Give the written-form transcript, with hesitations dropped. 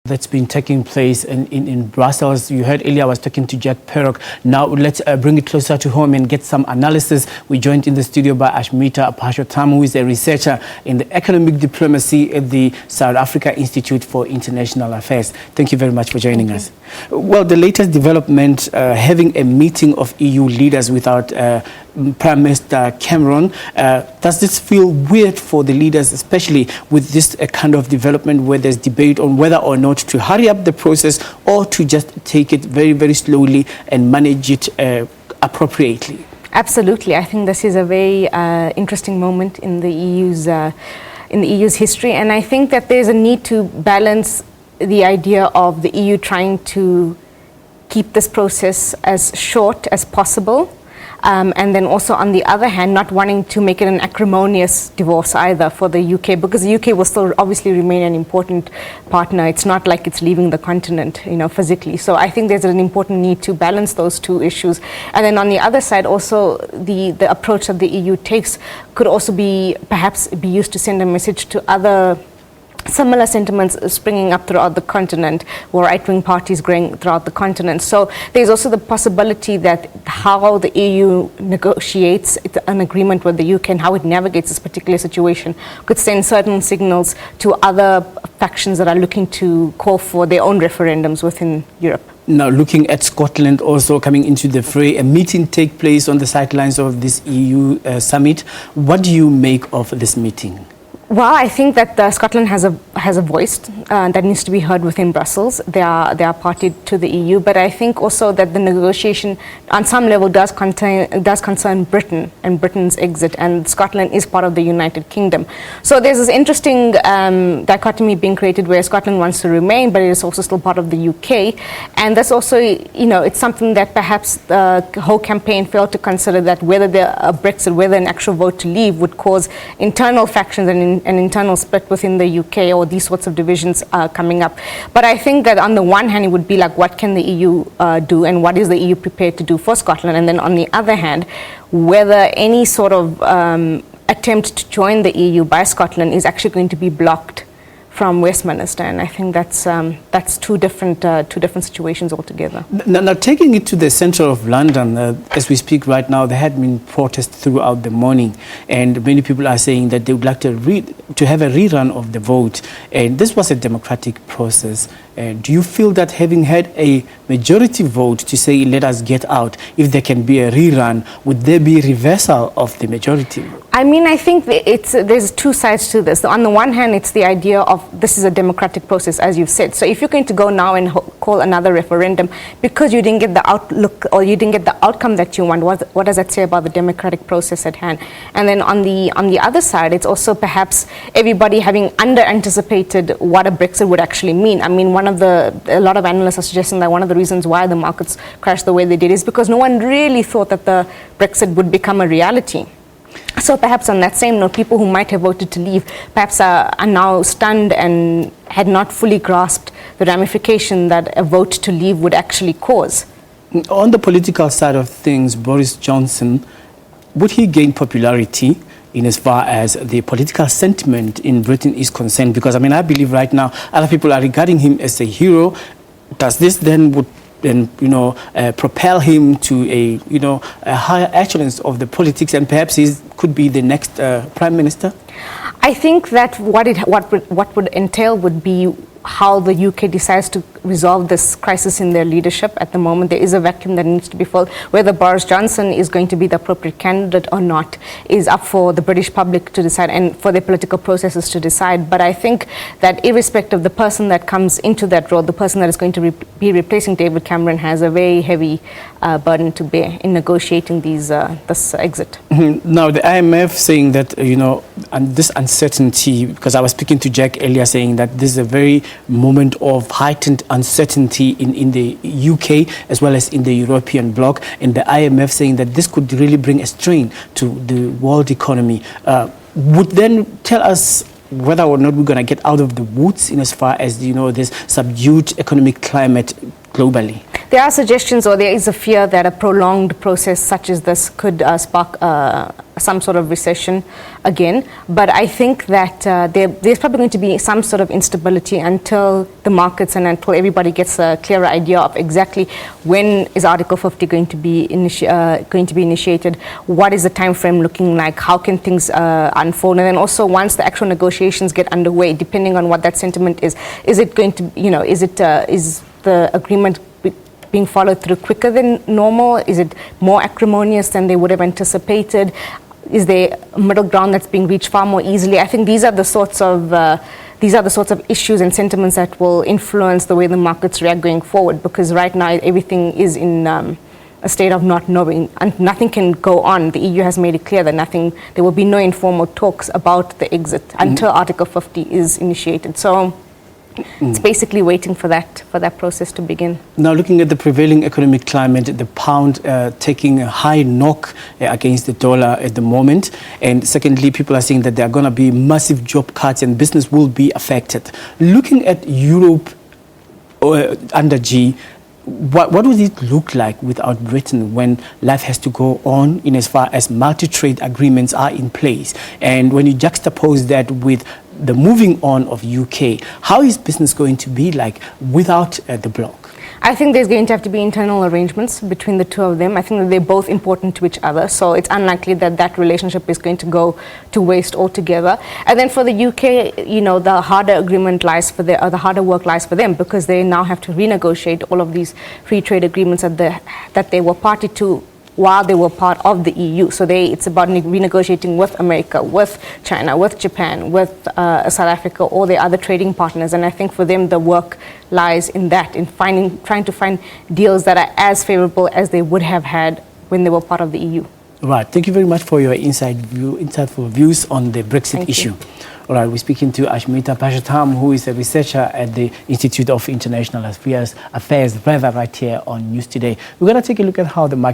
That's been taking place in Brussels. You heard earlier I was talking to Jack Perrock. Now let's bring it closer to home and get some analysis. We're joined in the studio by Ashmita Pashotam, who is a researcher in the economic diplomacy at the South Africa Institute for International Affairs. Thank you very much for joining us. Well, the latest development, having a meeting of EU leaders without Prime Minister Cameron, does this feel weird for the leaders, especially with this kind of development where there's debate on whether or not to hurry up the process or to just take it very, very slowly and manage it appropriately? Absolutely. I think this is a very interesting moment in the EU's history, and I think that there's a need to balance the idea of the EU trying to keep this process as short as possible, and then also on the other hand not wanting to make it an acrimonious divorce either for the UK, because the UK will still obviously remain an important partner. It's not like it's leaving the continent, physically. So I think there's an important need to balance those two issues. And then on the other side also the approach that the EU takes could also perhaps be used to send a message to other similar sentiments springing up throughout the continent, or right-wing parties growing throughout the continent. So there's also the possibility that how the EU negotiates an agreement with the UK and how it navigates this particular situation could send certain signals to other factions that are looking to call for their own referendums within Europe. Now, looking at Scotland also coming into the fray, a meeting take place on the sidelines of this EU summit. What do you make of this meeting? Well, I think that Scotland has a voice that needs to be heard within Brussels. They are party to the EU, but I think also that the negotiation on some level does concern Britain and Britain's exit, and Scotland is part of the United Kingdom. So there's this interesting dichotomy being created where Scotland wants to remain, but it is also still part of the UK, and that's also, it's something that perhaps the whole campaign failed to consider, that whether a Brexit, whether an actual vote to leave would cause internal factions and an internal split within the UK, or these sorts of divisions coming up. But I think that on the one hand it would be like, what can the EU do, and what is the EU prepared to do for Scotland? And then on the other hand, whether any sort of attempt to join the EU by Scotland is actually going to be blocked from Westminster, and I think that's two different situations altogether. Now, taking it to the centre of London, as we speak right now, there had been protests throughout the morning, and many people are saying that they would like to have a rerun of the vote. And this was a democratic process. Do you feel that having had a majority vote to say let us get out, if there can be a rerun, would there be a reversal of the majority? I mean, I think there's two sides to this. On the one hand, it's the idea of this is a democratic process, as you've said. So if you're going to go now and call another referendum because you didn't get the outlook or you didn't get the outcome that you want, what does that say about the democratic process at hand? And then on the other side, it's also perhaps everybody having under-anticipated what a Brexit would actually mean. I mean, a lot of analysts are suggesting that one of the reasons why the markets crashed the way they did is because no one really thought that the Brexit would become a reality. So perhaps on that same note, people who might have voted to leave perhaps are now stunned and had not fully grasped the ramification that a vote to leave would actually cause. On the political side of things, Boris Johnson, would he gain popularity in as far as the political sentiment in Britain is concerned? Because, I mean, I believe right now other people are regarding him as a hero. Does this then propel him to a higher echelons of the politics, and perhaps he could be the next prime minister? I think that what would entail would be how the UK decides to resolve this crisis in their leadership. At the moment, there is a vacuum that needs to be filled. Whether Boris Johnson is going to be the appropriate candidate or not is up for the British public to decide and for their political processes to decide. But I think that irrespective of the person that comes into that role, the person that is going to be replacing David Cameron has a very heavy burden to bear in negotiating this exit. Now, the IMF saying that, and this uncertainty, because I was speaking to Jack earlier saying that this is a very moment of heightened uncertainty in the UK as well as in the European bloc, and the IMF saying that this could really bring a strain to the world economy. Would then tell us whether or not we're going to get out of the woods in as far as, this subdued economic climate globally? There are suggestions, or there is a fear that a prolonged process such as this could spark some sort of recession again. But I think that there's probably going to be some sort of instability until the markets and until everybody gets a clearer idea of exactly when is Article 50 going to be initiated, what is the time frame looking like, how can things unfold, and then also once the actual negotiations get underway, depending on what that sentiment is it going to, is the agreement being followed through quicker than normal? Is it more acrimonious than they would have anticipated? Is there a middle ground that's being reached far more easily? I think these are the sorts of issues and sentiments that will influence the way the markets react going forward, because right now everything is in a state of not knowing, and nothing can go on. The EU has made it clear that there will be no informal talks about the exit until Article 50 is initiated. So it's basically waiting for that process to begin. Now, looking at the prevailing economic climate, the pound taking a high knock against the dollar at the moment. And secondly, people are saying that there are going to be massive job cuts and business will be affected. Looking at Europe under G, what would it look like without Britain when life has to go on in as far as multi-trade agreements are in place? And when you juxtapose that with the moving on of UK, how is business going to be like without the bloc? I think there's going to have to be internal arrangements between the two of them. I think that they're both important to each other, so it's unlikely that that relationship is going to go to waste altogether. And then for the UK, the harder agreement lies for the harder work lies for them, because they now have to renegotiate all of these free trade agreements that they were party to while they were part of the EU. So it's about renegotiating with America, with China, with Japan, with South Africa, all the other trading partners. And I think for them, the work lies in that, in trying to find deals that are as favorable as they would have had when they were part of the EU. Right. Thank you very much for your insightful views on the Brexit issue. All right, we're speaking to Ashmita Pashatam, who is a researcher at the Institute of International Affairs, right here on News Today. We're going to take a look at how the market